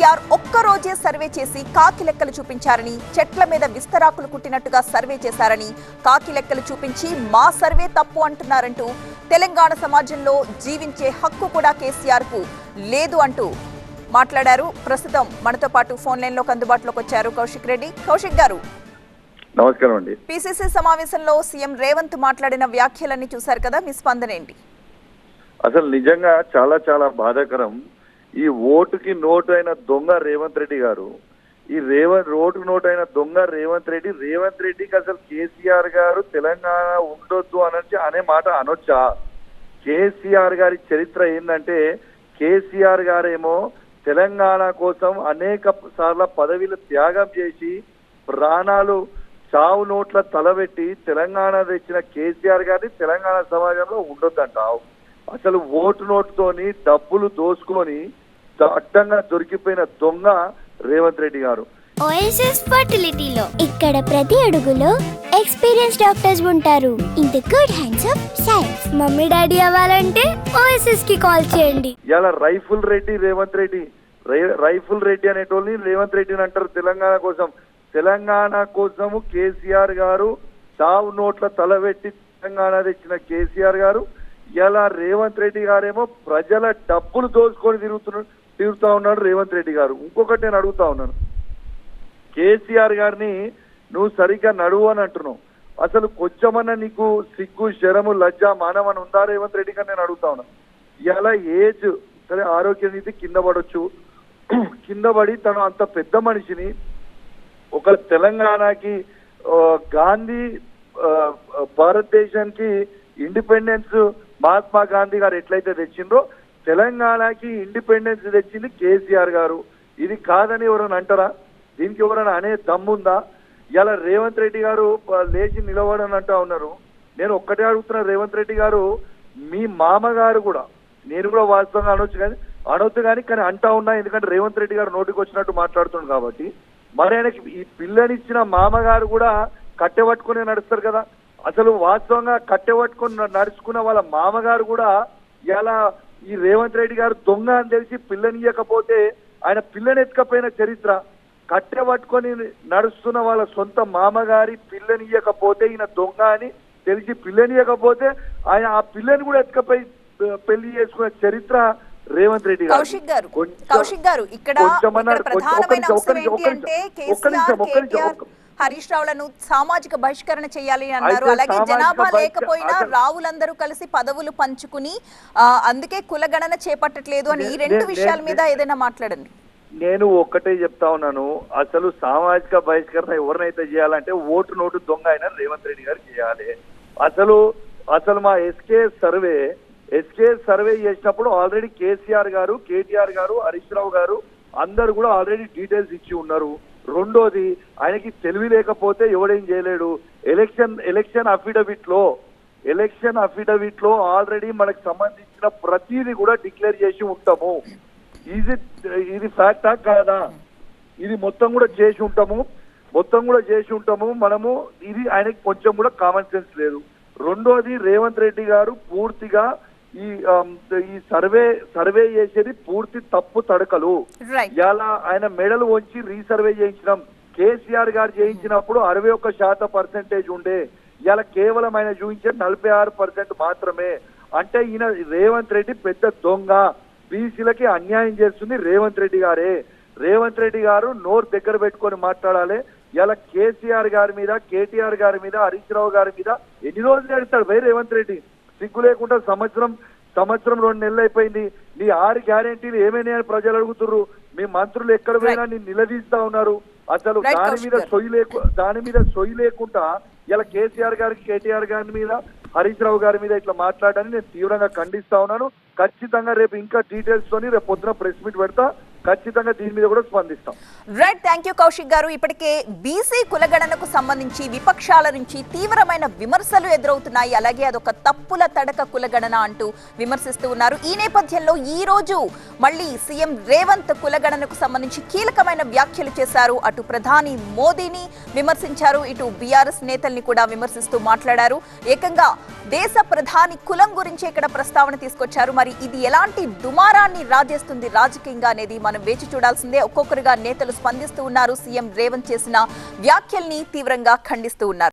కేసీఆర్ ఒక్కరోజే సర్వే చేసి కాకి లెక్కలు చూపించారని, చెట్ల మీద విస్తరాకులు కుట్టినట్టుగా సర్వే చేశారని, కాకి లెక్కలు చూపించి మా సర్వే తప్పు అంటున్నారంటూ తెలంగాణ సమాజంలో జీవించే హక్కు కూడా కేసీఆర్ కు లేదు అంటూ మాట్లాడారు. ప్రస్తుతం మనతో పాటు ఫోన్ లైన్ లోకి అందుబాటులోకి వచ్చారు కౌశిక్ రెడ్డి. కౌశిక్ గారు, నమస్కారం అండి. పిసిసి సమావేశంలో సీఎం రేవంత్ మాట్లాడిన వ్యాఖ్యలన్నీ చూశారు కదా, మీ స్పందన ఏంటి? అసలు నిజంగా చాలా చాలా బాధాకరం. ఈ ఓటుకి నోటు అయిన దొంగ రేవంత్ రెడ్డి గారు, ఈ ఓటుకు నోటు అయిన దొంగ రేవంత్ రెడ్డికి అసలు కేసీఆర్ గారు తెలంగాణ ఉండొద్దు అనే మాట అనొచ్చా? కేసీఆర్ గారి చరిత్ర ఏంటంటే, కేసీఆర్ గారేమో తెలంగాణ కోసం అనేక సార్ల పదవిలు త్యాగం చేసి ప్రాణాలు చావు నోట్ల తలబెట్టి తెలంగాణ తెచ్చిన కేసీఆర్ గారిని తెలంగాణ సమాజంలో ఉండొద్దంటావు. అసలు ఓటు నోటుతోని డబ్బులు దోసుకొని అడ్డంగా దొరికిపోయిన దొంగ రేవంత్ రెడ్డి గారు. ఓఎస్ఎస్ ఫర్టిలిటీలో ఇక్కడ ప్రతి అడుగులో ఎక్స్పీరియన్స్ డాక్టర్స్ ఉంటారు. In the good hands of science. Mummy daddy అవ్వాలంటే ఓఎస్ఎస్ కి కాల్ చేయండి. ఇలా రైఫుల్ రెడ్డి అనేటోళ్ళని రేవంత్ రెడ్డిని అంటారు. తెలంగాణ కోసము కేసీఆర్ గారు చావు నోట్ల తలబెట్టి తెలంగాణ తెచ్చిన కేసీఆర్ గారు ఇలా రేవంత్ రెడ్డి గారేమో ప్రజల డబ్బులు దోచుకొని తిరుగుతా ఉన్నాడు రేవంత్ రెడ్డి గారు. ఇంకొకటి నేను అడుగుతా ఉన్నాను, కేసీఆర్ గారిని నువ్వు సరిగ్గా నడువు అని అంటున్నావు. అసలు కొంచెమన్నా నీకు సిగ్గు, శరము, లజ్జ, మానవని ఉందా రేవంత్ రెడ్డి గారు? నేను అడుగుతా ఉన్నాను. ఇలా ఏజ్ సరే, ఆరోగ్య నీతి కింద పడవచ్చు, కింద పడి తను అంత పెద్ద మనిషిని ఒక తెలంగాణకి గాంధీ భారతదేశానికి ఇండిపెండెన్స్ మహాత్మా గాంధీ గారు ఎట్లయితే తెచ్చిండ్రో తెలంగాణకి ఇండిపెండెన్స్ తెచ్చింది కేసీఆర్ గారు. ఇది కాదని ఎవరైనా అంటారా? దీనికి ఎవరైనా అనే దమ్ముందా? ఇలా రేవంత్ రెడ్డి గారు లేచి నిలబడని అంటా ఉన్నారు. నేను ఒక్కటే అడుగుతున్నా, రేవంత్ రెడ్డి గారు మీ మామగారు కూడా, నేను కూడా వాస్తవంగా అనొద్దు కానీ అంటా ఉన్నా, ఎందుకంటే రేవంత్ రెడ్డి గారు నోటికి వచ్చినట్టు మాట్లాడుతున్నాడు కాబట్టి. మరి ఆయనకి ఈ పిల్లనిచ్చిన మామగారు కూడా కట్టెపట్టుకునే నడుస్తారు కదా. అసలు వాస్తవంగా కట్టెపట్టుకుని నడుచుకున్న వాళ్ళ మామగారు కూడా ఇలా ఈ రేవంత్ రెడ్డి గారు దొంగ అని తెలిసి పిల్లనియకపోతే ఆయన పిల్లని ఎత్తుకపోయిన చరిత్ర. కట్టెపట్టుకొని నడుస్తున్న వాళ్ళ సొంత మామగారి పిల్లనియకపోతే ఈయన దొంగ అని తెలిసి పిల్లనియకపోతే ఆయన ఆ పిల్లని కూడా ఎత్తుకపోయి పెళ్లి చేసుకున్న చరిత్ర రేవంత్ రెడ్డి గారు. కౌశిక్ గారు, ఇక్కడ ప్రధానమైన అంశం ఏంటి అంటే కేసీఆర్ హరీష్ రావులను సామాజిక బహిష్కరణ చేయాలి అన్నారు. అలాగే జనాభా లేకపోయినా రావులందరూ కలిసి పదవులు పంచుకుని అందుకే కులగణన చేపట్టట్లేదు అని ఈ రెండు విషయాల మీద ఏదైనా మాట్లాడండి. నేను ఒక్కటే చెప్తా ఉన్నాను, అసలు సామాజిక బహిష్కరణ ఎవరినైతే చేయాలంటే ఓటు నోటు దొంగ అయినా రేవంత్ రెడ్డి గారు చేయాలి. అసలు మా ఎస్కే సర్వే చేసినప్పుడు ఆల్రెడీ కేసీఆర్ గారు, కేటీఆర్ గారు, హరీష్ రావు గారు అందరు కూడా ఆల్రెడీ డీటెయిల్స్ ఇచ్చి ఉన్నారు. రెండోది, ఆయనకి తెలివి లేకపోతే ఎవడేం చేయలేడు. ఎలక్షన్ అఫిడవిట్ లో ఆల్రెడీ మనకు సంబంధించిన ప్రతిదీ కూడా డిక్లేర్ చేసి ఉంటాము. ఇది ఫ్యాక్టా కాదా? ఇది మొత్తం కూడా చేసి ఉంటాము మనము. ఇది ఆయనకి కొంచెం కూడా కామన్ సెన్స్ లేదు. రెండోది, రేవంత్ రెడ్డి గారు పూర్తిగా ఈ సర్వే చేసేది పూర్తి తప్పు తడకలు. ఇలా ఆయన మెడలు వంచి రీసర్వే చేయించడం. కేసీఆర్ గారు చేయించినప్పుడు 61% ఉండే, ఇలా కేవలం ఆయన చూపించే 46% మాత్రమే. అంటే ఈయన రేవంత్ రెడ్డి పెద్ద దొంగ, బీసీలకి అన్యాయం చేస్తుంది రేవంత్ రెడ్డి గారే. రేవంత్ రెడ్డి గారు నోరు దగ్గర పెట్టుకొని మాట్లాడాలి. ఇలా కేసీఆర్ గారి మీద, కేటీఆర్ గారి మీద, హరీష్ రావు గారి మీద ఎన్ని రోజులు ఏడుస్తాడు భయ్ రేవంత్ రెడ్డి? సిగ్గు లేకుండా సంవత్సరం 2 నెలలు అయిపోయింది. నీ 6 గ్యారెంటీలు ఏమైనా ప్రజలు అడుగుతున్నారు. మీ మంత్రులు ఎక్కడ పోయినా నీ నిలదీస్తా ఉన్నారు. అసలు దాని మీద సొయ్యి లేకుండా ఇలా కేసీఆర్ గారికి, కేటీఆర్ గారి మీద, హరీష్ రావు గారి మీద ఇట్లా మాట్లాడని నేను తీవ్రంగా ఖండిస్తా ఉన్నాను. ఖచ్చితంగా రేపు ఇంకా డీటెయిల్స్ తోని రేపు పొద్దున ప్రెస్ మీట్ పెడతా. ఖచ్చితంగా దీని మీద కూడా స్పందిస్తాం. రైట్, థ్యాంక్ యూ కౌశిక్ గారు. ఇప్పటికే బీసీ కులగణనకు సంబంధించి విపక్షాల నుంచి తీవ్రమైన విమర్శలు ఎదురవుతున్నాయి. అలాగే అదొక తప్పుల తడక కులగణన అంటూ విమర్శిస్తూ ఉన్నారు. ఈ నేపథ్యంలో ఈ రోజు మళ్ళీ సీఎం రేవంత్ కులగణనకు సంబంధించి కీలకమైన వ్యాఖ్యలు చేశారు. అటు ప్రధాని మోదీని విమర్శించారు, ఇటు బీఆర్ఎస్ నేతల్ని కూడా విమర్శిస్తూ మాట్లాడారు. ఏకంగా దేశ ప్రధాని కులం గురించి ఇక్కడ ప్రస్తావన తీసుకొచ్చారు. మరి ఇది ఎలాంటి దుమారాన్ని రాజేస్తుంది రాజకీయంగా అనేది మనం మనం వేచి చూడాల్సిందే. ఒక్కొక్కరుగా నేతలు స్పందిస్తూ ఉన్నారు. సీఎం రేవంత్ చేసిన వ్యాఖ్యల్ని తీవ్రంగా ఖండిస్తూ ఉన్నారు.